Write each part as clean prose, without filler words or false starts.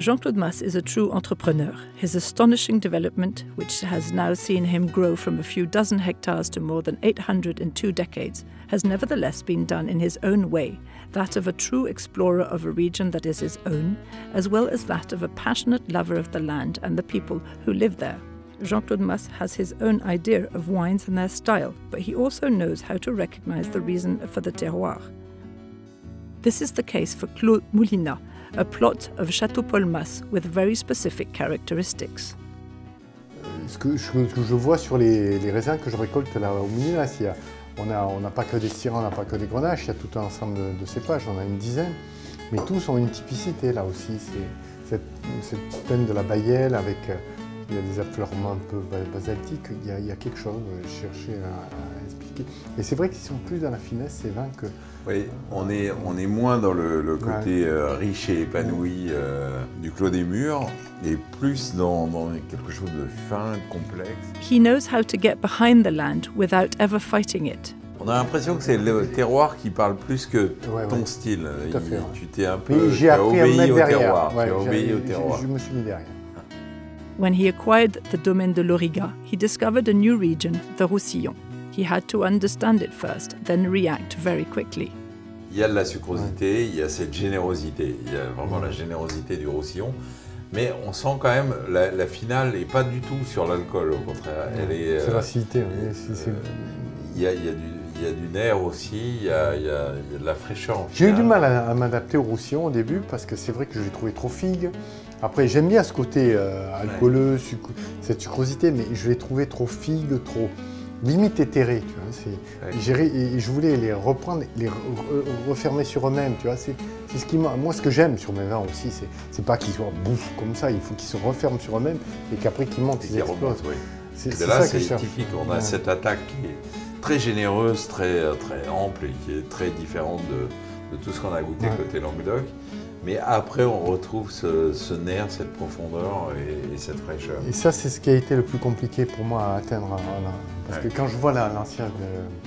Jean-Claude Mas is a true entrepreneur. His astonishing development, which has now seen him grow from a few dozen hectares to more than 800 in 2 decades, has nevertheless been done in his own way, that of a true explorer of a region that is his own, as well as that of a passionate lover of the land and the people who live there. Jean-Claude Mas has his own idea of wines and their style, but he also knows how to recognize the reason for the terroir. This is the case for Clos Moulinat, a plot of Château Paul Mas with very specific characteristics. Ce que je vois sur les raisins que je récolte là au Moulinat, on n'a pas que des Syrah, on n'a pas que des Grenaches, il y a tout un ensemble de cépages, on a une dizaine, mais tous ont une typicité là aussi. C'est cette peine de la Baïelle avec, il y a des affleurements un peu basaltiques, il y a quelque chose, je cherchais à expliquer. Et c'est vrai qu'ils sont plus dans la finesse ces vins que... Oui, on est moins dans le côté riche et épanoui du Clos des Murs, et plus dans quelque chose de fin, complexe. He knows how to get behind the land without ever fighting it. On a l'impression que c'est le terroir qui parle plus que ton style. Tout à fait, tu t'es un peu obéi au terroir. Tu as obéi au terroir. Je me suis mis derrière. When he acquired the domaine de l'Auriga, he discovered a new region, the Roussillon. He had to understand it first, then react very quickly. Il y a de la sucrosité, il y a cette générosité, il y a vraiment la générosité du Roussillon, mais on sent quand même la finale n'est pas du tout sur l'alcool, au contraire. C'est l'acidité, il y a du nerf aussi, il y a de la fraîcheur. J'ai eu du mal à m'adapter au Roussillon au début parce que c'est vrai que je l'ai trouvé trop figue. Après, j'aime bien ce côté alcooleux, cette sucrosité, mais je l'ai trouvé trop figue, trop limite éthéré. Tu vois, et je voulais les reprendre, les refermer sur eux-mêmes. Tu vois, c'est ce qui moi, ce que j'aime sur mes vins aussi, c'est pas qu'ils soient bouffe comme ça. Il faut qu'ils se referment sur eux-mêmes et qu'après qu'ils montent, ils explosent. C'est là, c'est typique. On a cette attaque qui est très généreuse, très ample et qui est très différente de tout ce qu'on a goûté côté Languedoc. Mais après, on retrouve ce nerf, cette profondeur et cette fraîcheur. Et ça, c'est ce qui a été le plus compliqué pour moi à atteindre. Parce que quand je vois l'ancien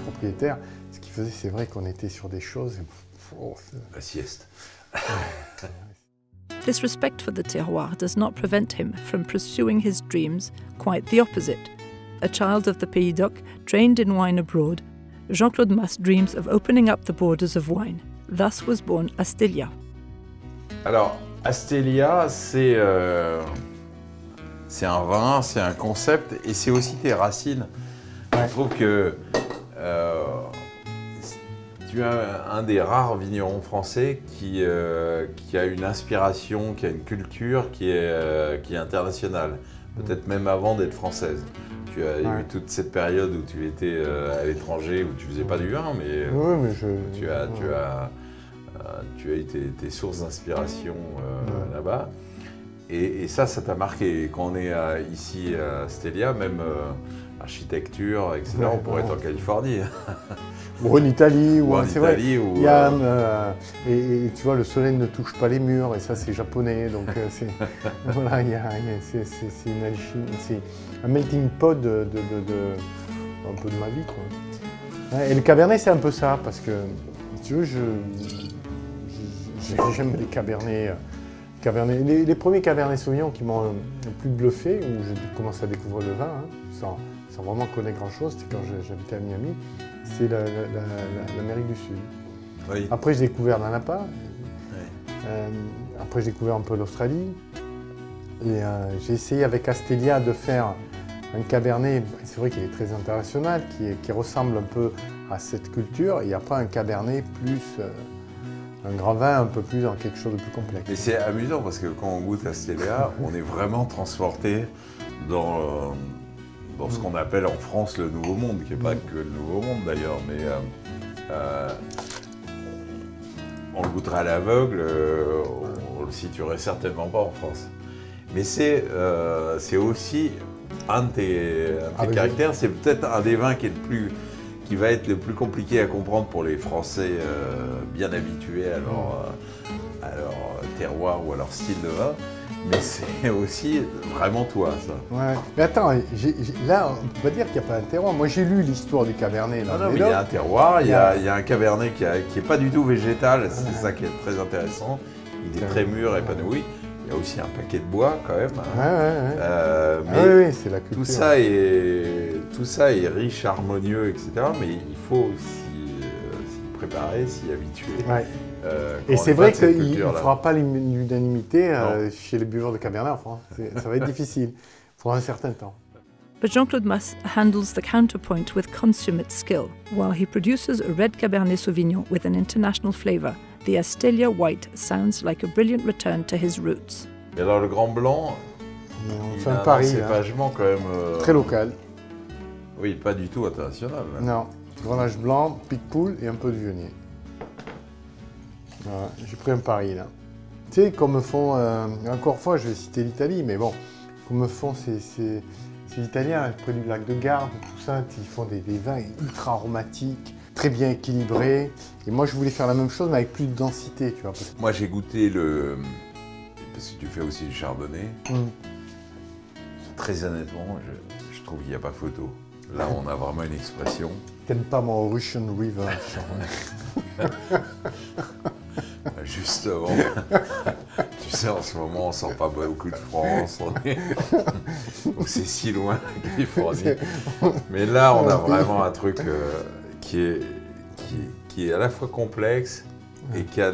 propriétaire, ce qu'il faisait, c'est vrai qu'on était sur des choses... La sieste. This respect for the terroir does not prevent him from pursuing his dreams, quite the opposite. A child of the Pays d'Oc, trained in wine abroad, Jean-Claude Mas dreams of opening up the borders of wine. Thus was born Astelia. Alors, Astelia, c'est un vin, c'est un concept et c'est aussi tes racines. Je trouve que tu es un des rares vignerons français qui a une inspiration, qui a une culture qui est internationale, peut-être même avant d'être française. Tu as eu toute cette période où tu étais à l'étranger, où tu faisais pas du vin, mais, tu as eu tes sources d'inspiration là-bas. Et ça t'a marqué. Quand on est ici à Astelia, même architecture, etc., on pourrait être en Californie. Ou en Italie. C'est vrai. Il y a, et tu vois, le soleil ne touche pas les murs, et ça c'est japonais. Donc voilà, c'est une alchimie, c'est un melting pot un peu de ma vie, quoi. Et le Cabernet, c'est un peu ça, parce que, si tu veux, j'aime les Cabernets. Les premiers Cabernet Sauvignon qui m'ont le plus bluffé, où j'ai commencé à découvrir le vin, sans vraiment connaître grand-chose, c'était quand j'habitais à Miami, c'est l'Amérique du Sud. Oui. Après, j'ai découvert la Napa. Après, j'ai découvert un peu l'Australie. Et j'ai essayé avec Astelia de faire un Cabernet, c'est vrai qu'il est très international, qui ressemble un peu à cette culture, et après un Cabernet plus... un grand vin un peu plus dans quelque chose de plus complexe. Et c'est amusant parce que quand on goûte Astelia, on est vraiment transporté dans ce qu'on appelle en France le Nouveau Monde, qui n'est pas que le Nouveau Monde d'ailleurs, mais on le goûterait à l'aveugle, on le situerait certainement pas en France. Mais c'est aussi un de tes caractères, c'est peut-être un des vins qui va être le plus compliqué à comprendre pour les Français bien habitués à leur terroir ou à leur style de vin. Mais c'est aussi vraiment toi, ça. Ouais. Mais attends, là, on ne peut pas dire qu'il n'y a pas un terroir. Moi, j'ai lu l'histoire du Cabernet. Là, non, mais il y a un terroir, il y a un Cabernet qui n'est pas du tout végétal, c'est ça qui est très intéressant. Il est très mûr, épanoui. Il y a aussi un paquet de bois quand même. Oui, c'est la culture. Tout ça est riche, harmonieux, etc. Mais il faut s'y préparer, s'y habituer. Ouais. Et c'est vrai qu'il ne fera pas l'unanimité chez les buveurs de Cabernet en France. Ça va être difficile pour un certain temps. But Jean-Claude Mas handles the counterpoint with consummate skill. While he produces a red Cabernet Sauvignon with an international flavour, the Astelia White sounds like a brilliant return to his roots. Et alors le Grand Blanc, il a un cépagement quand même... très local. Oui, pas du tout international. Même. Non, Grenache blanc, Picpoul et un peu de Viognier. Voilà, j'ai pris un pari là. Tu sais, comme font, encore une fois, je vais citer l'Italie, mais bon, comme font ces Italiens, près du lac de Garde, tout ça, ils font des vins ultra aromatiques, très bien équilibrés. Et moi, je voulais faire la même chose, mais avec plus de densité, tu vois. Moi, j'ai goûté parce que tu fais aussi du chardonnay. Très honnêtement, je trouve qu'il n'y a pas photo. Là, on a vraiment une expression. T'aimes pas mon Russian River chardonnay? Justement, tu sais, en ce moment, on sort pas beaucoup de France, c'est si loin, la Californie. Mais là, on a vraiment un truc qui est à la fois complexe et qui a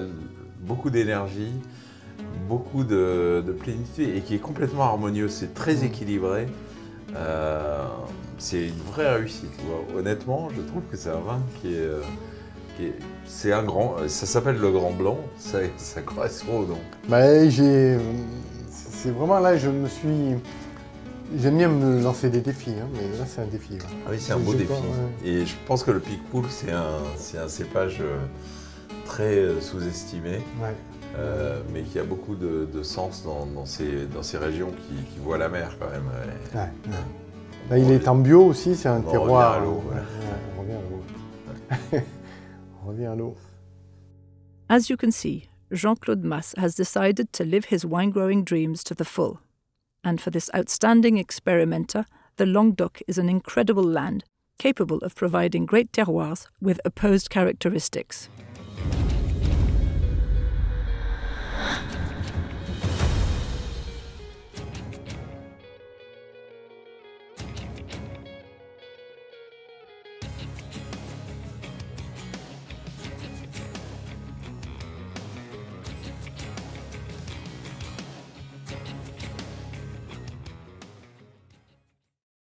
beaucoup d'énergie, beaucoup de plénitude et qui est complètement harmonieux. C'est très équilibré. C'est une vraie réussite. Tu vois. Honnêtement, je trouve que c'est un vin c'est un grand, ça s'appelle le Grand Blanc, ça correspond au nom. Bah, c'est vraiment là, j'aime bien me lancer des défis, hein, mais là c'est un défi. Ouais. Ah oui, c'est un beau défi. Et je pense que le Picpoul, c'est un cépage très sous-estimé, mais qui a beaucoup de sens dans ces régions qui voient la mer quand même. Ouais. Là, il est en bio aussi, c'est un terroir. On revient à l'eau. On revient à l'eau. On revient à l'eau. As you can see, Jean-Claude Mas has decided to live his wine-growing dreams to the full. And for this outstanding experimenter, the Languedoc is an incredible land, capable of providing great terroirs with opposed characteristics.